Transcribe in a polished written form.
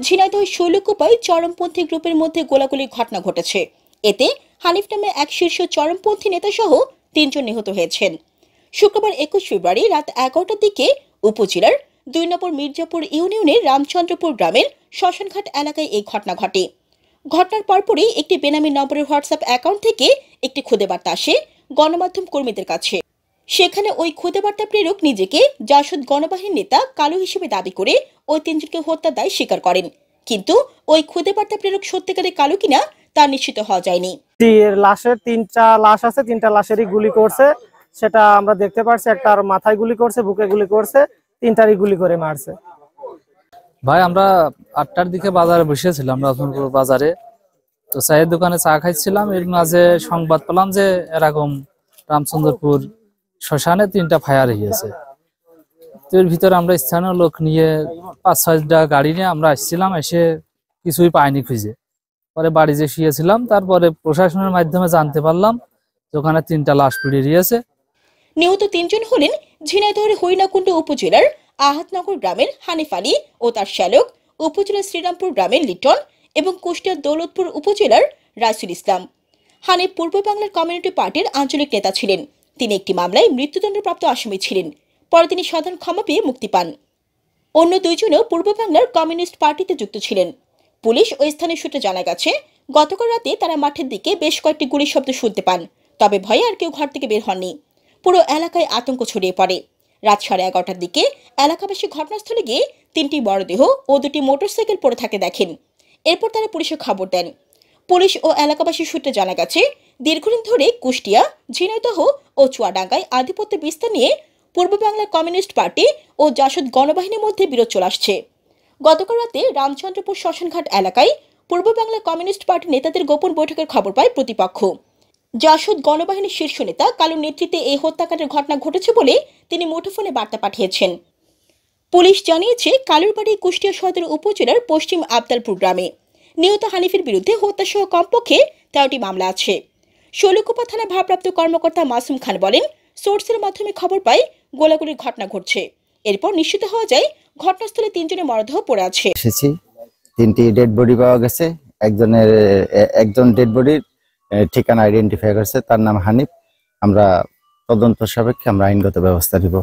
ঝিনাইদহ শৈলকুপায় চরমপন্থী গ্রুপের মধ্যে গোলাগুলির ঘটনা ঘটেছে। এতে হানিফ নামে এক শীর্ষ চরমপন্থী নেতা সহ ৩ জন নিহত হয়েছেন। শুক্রবার ২১ ফেব্রুয়ারি রাত ১১টার দিকে উপজেলার ২ নম্বর মির্জাপুর ইউনিয়নের রামচন্দ্রপুর গ্রামের শ্মশানঘাট এলাকায় এই ঘটনা ঘটে। ঘটনার পরপরই একটি বেনামি নম্বরের হোয়াটসঅ্যাপ অ্যাকাউন্ট থেকে একটি খুদে বার্তা আসে গণমাধ্যম কর্মীদের কাছে। সেখানে ওই খুদে বার্তা প্রেরক নিজেকে জাসদ গণবাহিনীর নেতা কালু হিসেবে দাবি করে ওই ৩ জনকে হত্যার দায় স্বীকার করেন। কিন্তু ওই খুদে বার্তা প্রেরক সত্যিকারে কালু কিনা তা নিশ্চিত হওয়া যায়নি। লাশের ৩টা লাশ আছে, ৩টা লাশেরই গুলি করছে, সেটা আমরা দেখতে পাচ্ছি। একটার মাথায় গুলি করছে, বুকে গুলি করছে, ৩টারই গুলি করে মারছে। ভাই আমরা ৮টার দিকে বাজারে বসেছিলাম, রতনপুর বাজারে। তো চায়ের দোকানে চা খাইছিলাম। এর মাঝে সংবাদ পেলাম যে এরকম রামচন্দ্রপুর শ্মশানে ৩টা ফায়ার হয়েছে। তো এর ভিতরে আমরা স্থানীয় লোক নিয়ে ৫-৬টা গাড়ি নিয়ে আমরা আসছিলাম। এসে কিছুই পাইনি খুঁজে, পরে বাড়ি যে শুয়েছিলাম। তারপরে প্রশাসনের মাধ্যমে জানতে পারলাম যে ওখানে ৩টা লাশ পড়ে রয়েছে। নিহত ৩ জন হলেন ঝিনাইদহের হরিণাকুণ্ড উপজেলার আহাতনগর গ্রামের হানিফ আলী ও তার শ্যালক, উপজেলার শ্রীরামপুর গ্রামের লিটন এবং কুষ্টিয়ার দৌলতপুর উপজেলার রাইসুল ইসলাম। হানিফ পূর্ব বাংলার কমিউনিটি পার্টির আঞ্চলিক নেতা ছিলেন। তিনি একটি মামলায় মৃত্যুদণ্ডপ্রাপ্ত আসামি ছিলেন। পরে তিনি সাধারণ ক্ষমা পেয়ে মুক্তি পান। অন্য ২ জনও পূর্ব বাংলার কমিউনিস্ট পার্টিতে যুক্ত ছিলেন। পুলিশ ও স্থানীয় সূত্রে জানা গেছে, গতকাল রাতে তারা মাঠের দিকে বেশ কয়েকটি গুলির শব্দ শুনতে পান। তবে ভয়ে আর কেউ ঘর থেকে বের হননি। পুরো এলাকায় আতঙ্ক ছড়িয়ে পড়ে। রাত 11:30টার দিকে এলাকাবাসী ঘটনাস্থলে গিয়ে ৩টি মরদেহ ও ২টি মোটরসাইকেল পড়ে থাকতে দেখেন। এরপর তারা পুলিশে খবর দেন। পুলিশ ও এলাকাবাসী সূত্রে জানা গেছে, দীর্ঘদিন ধরে কুষ্টিয়া, ঝিনাইদহ ও চুয়াডাঙ্গায় আধিপত্য বিস্তার নিয়ে পূর্ব বাংলার কমিউনিস্ট পার্টি ও জাসদ গণবাহিনীর মধ্যে বিরোধ চলে আসছে। গতকাল রাতে রামচন্দ্রপুর শ্মশানঘাট এলাকায় পূর্ব বাংলা কমিউনিস্ট পার্টির নেতাদের গোপন বৈঠকের খবর পায় প্রতিপক্ষ। জাসদ গণবাহিনীর শীর্ষ নেতা কালুর নেতৃত্বে এই হত্যাকাণ্ডের ঘটনা ঘটেছে বলে তিনি মুঠোফোনে বার্তা পাঠিয়েছেন। পুলিশ জানিয়েছে, কালুর বাড়ি কুষ্টিয়া সদর উপজেলার পশ্চিম আবদালপুর গ্রামে। নিহত হানিফের বিরুদ্ধে হত্যাসহ কমপক্ষে ১৩টি মামলা আছে। শৈলকুপা থানার ভারপ্রাপ্ত কর্মকর্তা মাসুম খান বলেন, সোর্সের মাধ্যমে খবর পাই গোলাগুলির ঘটনা ঘটছে। এরপর নিশ্চিত হওয়া যায় ঘটনাস্থলে ৩ জনের মরদেহ পড়ে আছে। ৩টি ডেড বডি পাওয়া গেছে। একজন ডেড বডির ঠিকানা আইডেন্টিফাই করেছে, তার নাম হানিফ। আমরা তদন্ত সাপেক্ষে আমরা আইনগত ব্যবস্থা নিব।